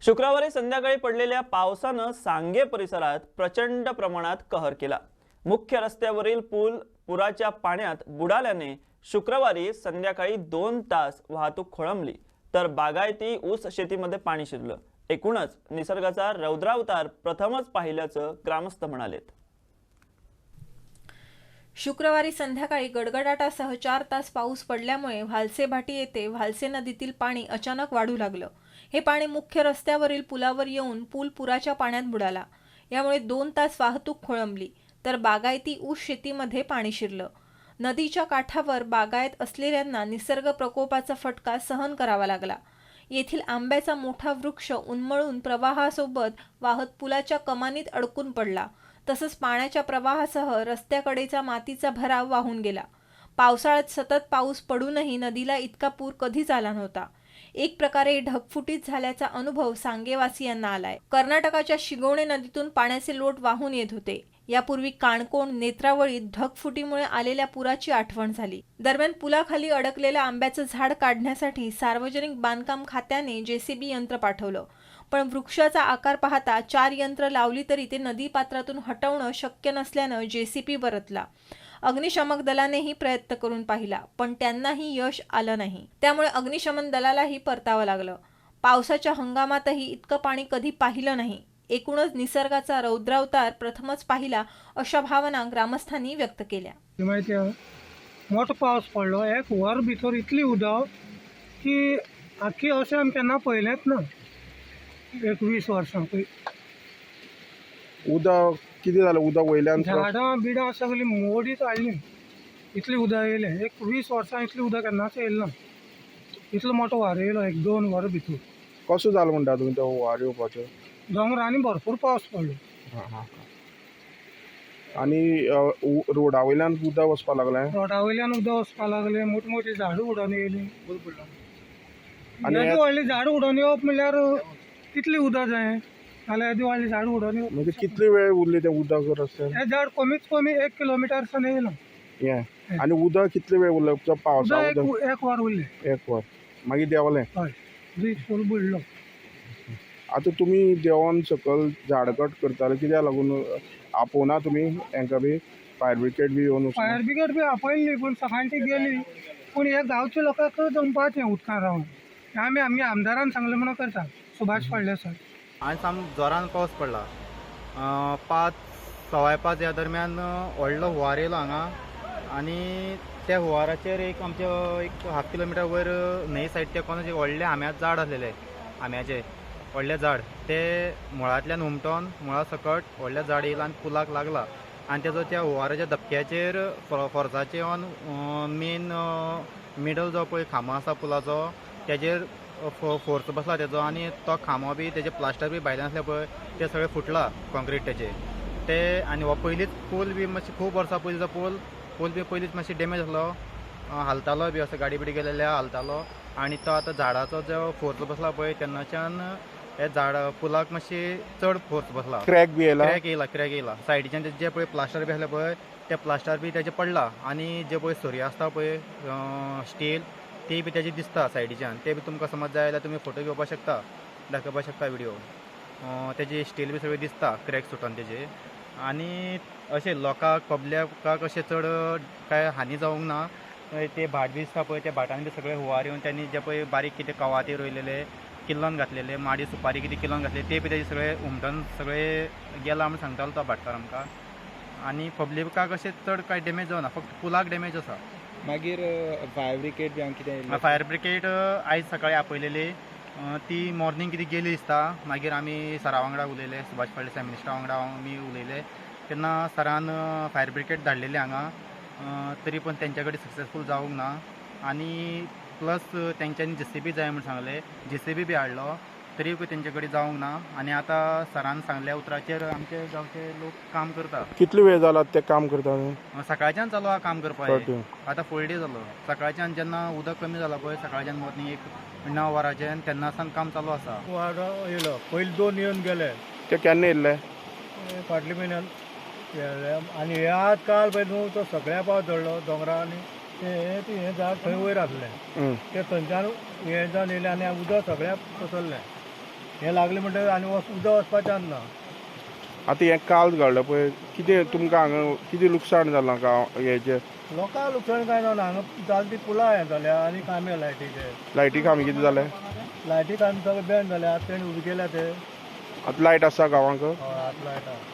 शुक्रवारी संध्याकाळी पडलेल्या पावसानं सांगे परिसरात प्रचंड प्रमाणात कहर केला। मुख्य रस्त्यावरील पूल पुराच्या पाण्यात बुडाल्याने शुक्रवारी संध्याकाळी 2 तास वाहतूक खोळंबली, तर बागायती ऊस शेतीमध्ये पाणी शिरलं। एकूणच निसर्गाचा रौद्रावतार प्रथमच पाहिल्याचं ग्रामस्थ म्हणालेत। शुक्रवारी संध्याकाळी गडगडाटासह 4 तास पाऊस पडल्यामुळे व्हालसे भाटी येथे व्हालसे नदीतील पाणी अचानक वाढू लागलं। हे पाणी मुख्य रस्त्यावरील पुलावर येऊन पूल पुराच्या पाण्यात बुडाला। यामुळे 2 तास वाहतूक खोळंबली, तर बागायती ऊस शेतीमध्ये पाणी शिरलं। नदीच्या काठावर बागायत असलेल्यांना निसर्ग प्रकोपाचा फटका सहन करावा लागला। येथील आंब्याचा मोठा वृक्ष उन्मळून प्रवाहासोबत वाहत पुलाच्या कमानीत अडकून पडला। तसंच पाण्याच्या प्रवाहासह रस्त्याकडेचा मातीचा भराव वाहून गेला। पावसाळ्यात सतत पाऊस पडूनही नदीला इतका पूर कधीच आला नव्हता। एक प्रकारे ढगफुटीच झाल्याचा अनुभव सांगेवासियांना आलाय। कर्नाटकाच्या शिगोणे नदीतून पाण्याचे लोट वाहून येत होते। यापूर्वी काणकोण नेत्रावळीत ढगफुटीमुळे आलेल्या पुराची आठवण झाली। दरम्यान पुलाखाली अडकलेलं आंब्याचं झाड काढण्यासाठी सार्वजनिक बांधकाम खात्याने जेसीबी यंत्र पाठवलं, पण वृक्षाचा आकार पाहता 4 यंत्र लावली तरी ते नदी पात्रातून हटवणं शक्य नसल्यानं जेसीबी परतला। अग्निशमक दलानेही प्रयत्न करून पाहिला, पण त्यांनाही यश आलं नाही। त्यामुळे अग्निशमन दलालाही परतावं लागलं। पावसाच्या हंगामातही इतकं पाणी कधी पाहिलं नाही। एकूणच निसर्गाचा रौद्रावतार प्रथमच पाहिला, अशा भावना ग्रामस्थांनी व्यक्त केल्या। मोठो पावस पडलो, एक वर भितर इतली उदक की आखी अशें आमी केन्ना पळयलेंच ना। 20 वर्सां उदक किती झालं? उदक वयल्यान झाडां बिडां सगळीं मोडीच हाडली, इतली उदक येयलें। एक 20 वर्सां इतली उदक केन्नाच येयलें ना। इतलो मोठो वारो येयलो 1-2 वरां भितर। कसो जालो म्हणटा तुमी तो वार येवपाचो? दोंगरांनी भरपूर पावस पडलो। आनी रोडा वयल्यान उदक वचपाक लागलें? रोडा वयल्यान उदक वचपाक लागलें, मोठी झाडां उडोवन येयलीं। आनी येदी व्हडलीं झाडां उडोवन येवप म्हणल्यार कितली उदक जाय, नाल्यार येदी व्हडलीं झाडां उडोवन येवप। म्हणजे कितले वेळ उरले ते उदक रस्त्यान? हे झाड कमीत कमी 1 किलोमिटरसान येयलां। हें आनी उदक कितले वेळ उरलें? पावसा उदक 1 वर उरलें। 1 वर मागीर देंवलें? हय, ब्रीज फूल बुडलो। आतां तुमी देंवन सकयल झाड कट करताले, कित्याक लागून आपोवना तुमी हांकां बी? फायर ब्रिगेड बी येवन? फायर ब्रिगेड बी आपयल्ली, पूण सकाळची गेली, पूण हे गांवच्या लोकांक दमपाचें उदकां रावन आमी आमच्या आमदारान सांगलें म्हणून करता, सुभाष फळडे सर। आज साम जोरान पावस पडला। 5 सवाय 5 ह्या दरम्यान व्हडलो हुंवार येयलो हांगा, आनी त्या हुंवाराचेर एक हाफ किलोमिटर वयर न्हंये सायड ते कोणाचे व्हडले आंब्याचें झाड आसलेलें, आंब्याचें व्हडलें झाड, ते मुळांतल्यान उमटोन मुळा सकट व्हडलें झाड येयलां आनी पुलाक लागला। आनी तेजो त्या हुंवाराच्या धपक्याचेर फोर्साचे येवन मेन मिडल जो पळय खांबो आसा पुलाचो, तेजेर फोर्स बसला तेजो, आनी तो खांबो बी तेजे प्लास्टर बी भायल्यान आसलें पळय तें सगळें फुटलां कॉन्क्रीट तेजें ते। आनी हो पयलींच पूल बी मातशी खूब वर्सां पयलींचो पूल बी पयलींच मातशी डॅमेज आसलो, हालतालो बी असो, गाडी बिडी गेलेले हालतालो। आनी तो आतां झाडाचो जो फोर्स बसला पळय तेन्नाच्यान हे झाड पुलाक मातशी चड फोर्स बसला। क्रॅक बी येयला? क्रॅक येयला सायडीच्यान जे पळय प्लास्टर बी आसलें पळय ते प्लास्टर बी तेजे पडला, आनी जे पळय सोरी आसता पळय स्टील ती बी तेजी दिसता सायडीच्यान। ते बी तुमकां समज जाय जाल्यार तुमी फोटो घेवपाक शकता, दाखोवपाक शकता व्हिडिओ। तेजी स्टील बी सगळी दिसता क्रॅक सुटोन तेजे। आनी अशें लोकांक पब्लिकाक अशें चड कांय हानी जावंक ना। ते भाट बी दिसता पळय, त्या भाटान बी सगळे हुंवार येवन त्यांनी जे पळय बारीक कितें कवाती रोयलेले, किल्लोन घातलेले, माडी सुपारी कितें किल्लोन घातले, ते बी तेजे सगळे उमटोन सगळे गेला म्हण सांगतालो तो भाटकार आमकां। आनी पब्लिकाक अशें चड कांय डॅमेज जावना, फक्त पुलाक डॅमेज आसा। मागीर फायर ब्रिगेड बी हांगा कितें? फायर ब्रिगेड आयज सकाळीं आपयलेली, ती मॉर्निंग कितें गेली दिसता। मागीर आमी सरा वांगडा उलयले, सुभाष फळडे साहेब मिनिस्टरा वांगडा आमी उलयले, तेन्ना सरान फायर ब्रिगेड धाडलेली हांगा, तरी पूण तेंच्या कडेन सक्सेसफूल जावंक ना। आनी प्लस तेंच्यांनी जेसीबी जाय म्हूण सांगले, जेसीबी बी हाडलो, तरी तेंचे कडेन जावंक ना। आनी आतां सरान सांगल्या उतराचेर आमचे गांवचे लोक काम करता। कितले वेळ जाला ते काम करता? सकाळच्यान चालू आहा काम करपाक, आतां फूल डे जालो। सकाळच्यान जेन्ना उदक कमी जाला पळय, सकाळच्यान मॉर्निंग 9 वरांचेर, तेन्नासान काम चालू आसा। वारो येयलो, पयलीं 2 येवन गेले। ते केन्ना येयल्ले? फाटल्या म्हयन्यान येयले। आनी हे आज काल पळय न्हू, तो सगळ्या पावस धरलो दोंगरा, आनी हे झाड थंय वयर आसलें, ते थंयच्यान हे जावन येयलें आनी उदक सगळ्याक पसरलें। हे लागले म्हणटकीर आनी उदक वचपाचें ना. आतां हें काल घडलें पळय, कितें तुमकां हांगा कितें लुकसाण जालां हेजें? लोकांक लुकसाण कांय ना, हांगा जाल ती पुलां हें जाल्या आनी खांबे लायटीचे. लायटी खांबे कितें जालें? लायटी खांबे सगळे बॅन जाले, आतां तेणी उबे केल्या ते. आतां लायट आसा गांवांक? हय आतां लायट आहा.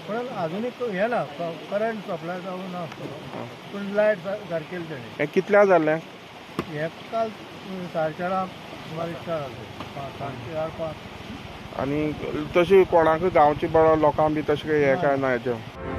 पण आजुनूय हें ना, करंट सप्लाय जावूं ना. पूण लायट सारकेली तेणी. हें कितल्या जाल्लें? हें काल 4:30 सुमार स्टार्ट जालें. 4:30 आनी तशें कोणाक गांवच्या लोकांक बी तशें हें काय ना हेजें?